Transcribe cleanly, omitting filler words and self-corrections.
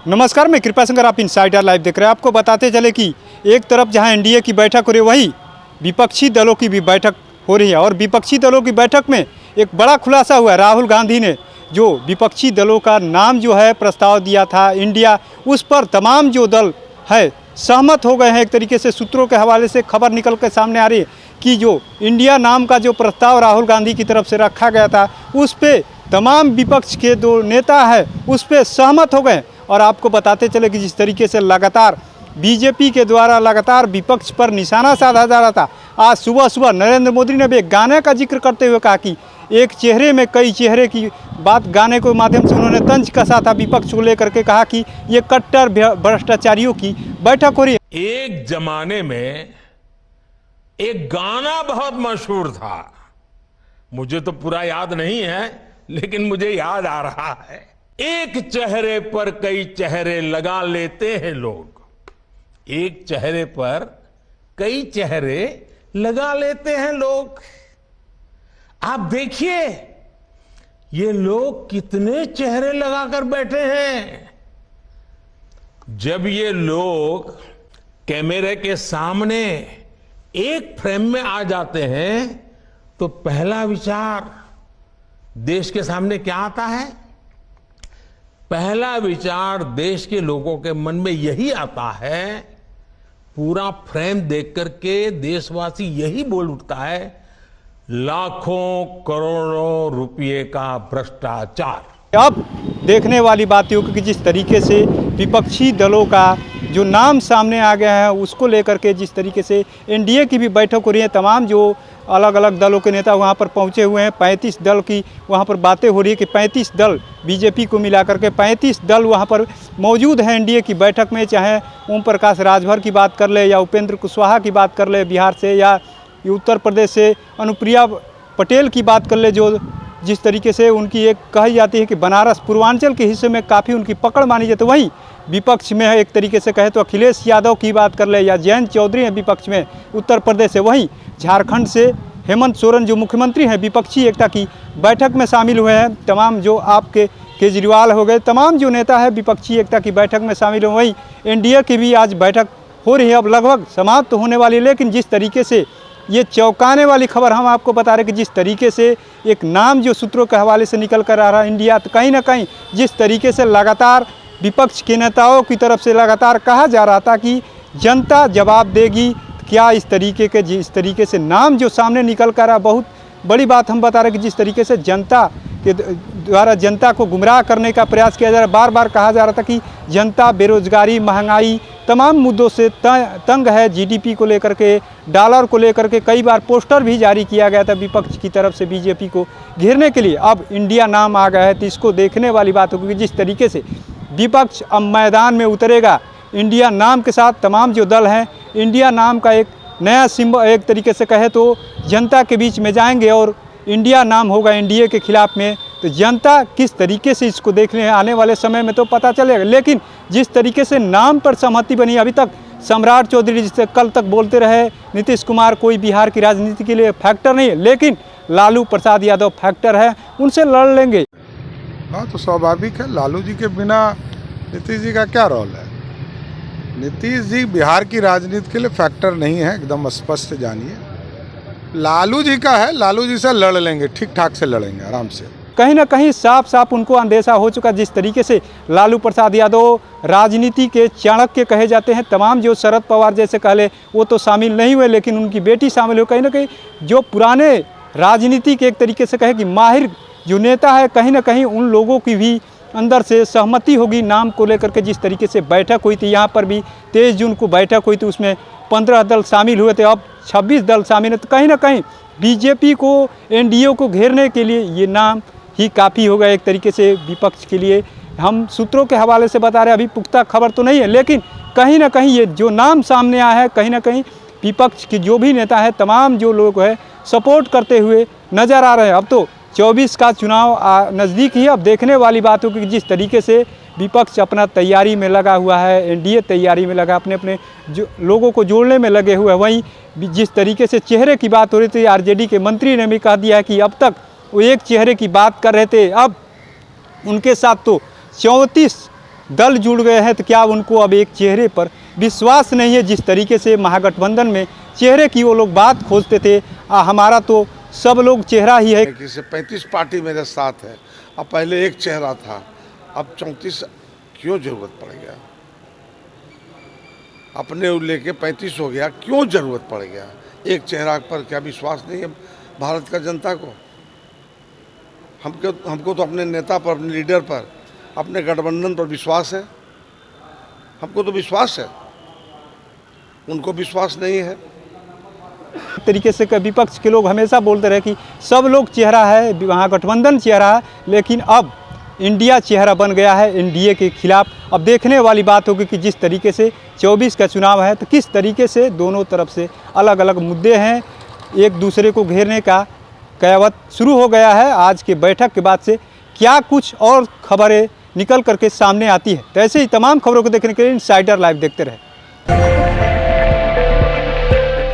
नमस्कार, मैं कृपा शंकर, आप इनसाइडर लाइव देख रहे हैं। आपको बताते चले कि एक तरफ जहां एनडीए की बैठक हो रही है, वहीं विपक्षी दलों की भी बैठक हो रही है। और विपक्षी दलों की बैठक में एक बड़ा खुलासा हुआ। राहुल गांधी ने जो विपक्षी दलों का नाम जो है प्रस्ताव दिया था इंडिया, उस पर तमाम जो दल है सहमत हो गए हैं। एक तरीके से सूत्रों के हवाले से खबर निकल कर सामने आ रही है कि जो इंडिया नाम का जो प्रस्ताव राहुल गांधी की तरफ से रखा गया था, उस पर तमाम विपक्ष के जो नेता है उस पर सहमत हो गए। और आपको बताते चले कि जिस तरीके से लगातार बीजेपी के द्वारा लगातार विपक्ष पर निशाना साधा जा रहा था, आज सुबह सुबह नरेंद्र मोदी ने भी एक गाने का जिक्र करते हुए कहा कि एक चेहरे में कई चेहरे की बात, गाने के माध्यम से उन्होंने तंज कसा था विपक्ष को लेकर के। कहा कि ये कट्टर भ्रष्टाचारियों की बैठक हो रही है। एक जमाने में एक गाना बहुत मशहूर था, मुझे तो पूरा याद नहीं है लेकिन मुझे याद आ रहा है। एक चेहरे पर कई चेहरे लगा लेते हैं लोग, एक चेहरे पर कई चेहरे लगा लेते हैं लोग। आप देखिए ये लोग कितने चेहरे लगाकर बैठे हैं। जब ये लोग कैमरे के सामने एक फ्रेम में आ जाते हैं तो पहला विचार देश के सामने क्या आता है? पहला विचार देश के लोगों के मन में यही आता है, पूरा फ्रेम देख करके देशवासी यही बोल उठता है, लाखों करोड़ों रुपए का भ्रष्टाचार। अब देखने वाली बात यह कि जिस तरीके से विपक्षी दलों का जो नाम सामने आ गया है, उसको लेकर के जिस तरीके से एनडीए की भी बैठक हो रही है, तमाम जो अलग अलग दलों के नेता वहां पर पहुंचे हुए हैं। 35 दल की वहां पर बातें हो रही है कि 35 दल बीजेपी को मिलाकर के 35 दल वहां पर मौजूद हैं एनडीए की बैठक में। चाहे ओम प्रकाश राजभर की बात कर ले या उपेंद्र कुशवाहा की बात कर ले बिहार से, या उत्तर प्रदेश से अनुप्रिया पटेल की बात कर ले, जो जिस तरीके से उनकी एक कही जाती है कि बनारस पूर्वांचल के हिस्से में काफ़ी उनकी पकड़ मानी जाती है। वहीं विपक्ष में है, एक तरीके से कहे तो अखिलेश यादव की बात कर ले या जयंत चौधरी हैं विपक्ष में उत्तर प्रदेश से। वहीं झारखंड से हेमंत सोरेन जो मुख्यमंत्री हैं विपक्षी एकता की बैठक में शामिल हुए हैं। तमाम जो आपके केजरीवाल हो गए, तमाम जो नेता है विपक्षी एकता की बैठक में शामिल हुए। वहीं एनडीए की भी आज बैठक हो रही है, अब लगभग समाप्त होने वाली है। लेकिन जिस तरीके से ये चौंकाने वाली खबर हम आपको बता रहे कि जिस तरीके से एक नाम जो सूत्रों के हवाले से निकल कर आ रहा है इंडिया, तो कहीं ना कहीं जिस तरीके से लगातार विपक्ष के नेताओं की तरफ से लगातार कहा जा रहा था कि जनता जवाब देगी, क्या इस तरीके से नाम जो सामने निकल कर आ, बहुत बड़ी बात हम बता रहे कि जिस तरीके से जनता के द्वारा जनता को गुमराह करने का प्रयास किया जा रहा है। बार बार कहा जा रहा था कि जनता बेरोजगारी, महंगाई, तमाम मुद्दों से तंग है। जीडीपी को लेकर के, डॉलर को लेकर के कई बार पोस्टर भी जारी किया गया था विपक्ष की तरफ से बीजेपी को घेरने के लिए। अब इंडिया नाम आ गया है तो इसको देखने वाली बात होगी। जिस तरीके से विपक्ष अब मैदान में उतरेगा इंडिया नाम के साथ, तमाम जो दल हैं इंडिया नाम का एक नया सिंबल, एक तरीके से कहे तो जनता के बीच में जाएंगे और इंडिया नाम होगा एनडीए के खिलाफ में। तो जनता किस तरीके से इसको देखने हैं आने वाले समय में तो पता चलेगा। लेकिन जिस तरीके से नाम पर सहमति बनी, अभी तक सम्राट चौधरी जिससे कल तक बोलते रहे नीतीश कुमार कोई बिहार की राजनीति के लिए फैक्टर नहीं है, लेकिन लालू प्रसाद यादव फैक्टर है, उनसे लड़ लेंगे। हाँ, तो स्वाभाविक है, लालू जी के बिना नीतीश जी का क्या रोल है। नीतीश जी बिहार की राजनीति के लिए फैक्टर नहीं है, एकदम स्पष्ट जानिए। लालू जी का है, लालू जी से लड़ लेंगे, ठीक ठाक से लड़ेंगे आराम से। कहीं ना कहीं साफ साफ उनको अंदेशा हो चुका। जिस तरीके से लालू प्रसाद यादव राजनीति के चाणक्य कहे जाते हैं, तमाम जो शरद पवार जैसे कहले वो तो शामिल नहीं हुए, लेकिन उनकी बेटी शामिल हो। कहीं ना कहीं जो पुराने राजनीति के एक तरीके से कहे कि माहिर जो नेता है, कहीं ना कहीं उन लोगों की भी अंदर से सहमति होगी नाम को लेकर के। जिस तरीके से बैठक हुई थी, यहाँ पर भी 23 जून को बैठक हुई थी, उसमें 15 दल शामिल हुए थे, अब 26 दल शामिल है। तो कहीं ना कहीं बीजेपी को, एनडीए को घेरने के लिए ये नाम ही काफ़ी होगा एक तरीके से विपक्ष के लिए। हम सूत्रों के हवाले से बता रहे हैं, अभी पुख्ता खबर तो नहीं है, लेकिन कहीं ना कहीं ये जो नाम सामने आया है, कहीं ना कहीं विपक्ष के जो भी नेता है, तमाम जो लोग हैं सपोर्ट करते हुए नज़र आ रहे हैं। अब तो 24 का चुनाव नज़दीक ही, अब देखने वाली बात होगी कि जिस तरीके से विपक्ष अपना तैयारी में लगा हुआ है, एनडीए तैयारी में लगा, अपने अपने जो लोगों को जोड़ने में लगे हुए हैं। वहीं जिस तरीके से चेहरे की बात हो रही थी, आरजेडी के मंत्री ने भी कह दिया है कि अब तक वो एक चेहरे की बात कर रहे थे, अब उनके साथ तो 34 दल जुड़ गए हैं तो क्या उनको अब एक चेहरे पर विश्वास नहीं है। जिस तरीके से महागठबंधन में चेहरे की वो लोग बात खोजते थे, हमारा तो सब लोग चेहरा ही है। जैसे 35 पार्टी मेरे साथ है, अब पहले एक चेहरा था, अब 34 क्यों जरूरत पड़ गया? अपने लेके 35 हो गया, क्यों जरूरत पड़ गया? एक चेहरा पर क्या विश्वास नहीं है भारत का जनता को? हमको तो अपने नेता पर, अपने लीडर पर, अपने गठबंधन पर विश्वास है। हमको तो विश्वास है, उनको विश्वास नहीं है। तरीके से विपक्ष के लोग हमेशा बोलते रहे कि सब लोग चेहरा है, महागठबंधन चेहरा है, लेकिन अब इंडिया चेहरा बन गया है एनडीए के खिलाफ। अब देखने वाली बात होगी कि जिस तरीके से 24 का चुनाव है तो किस तरीके से दोनों तरफ से अलग अलग मुद्दे हैं, एक दूसरे को घेरने का कयावत शुरू हो गया है। आज के बैठक के बाद से क्या कुछ और खबरें निकल करके सामने आती है, तो ऐसे ही तमाम खबरों को देखने के लिए इनसाइडर लाइव देखते रहे।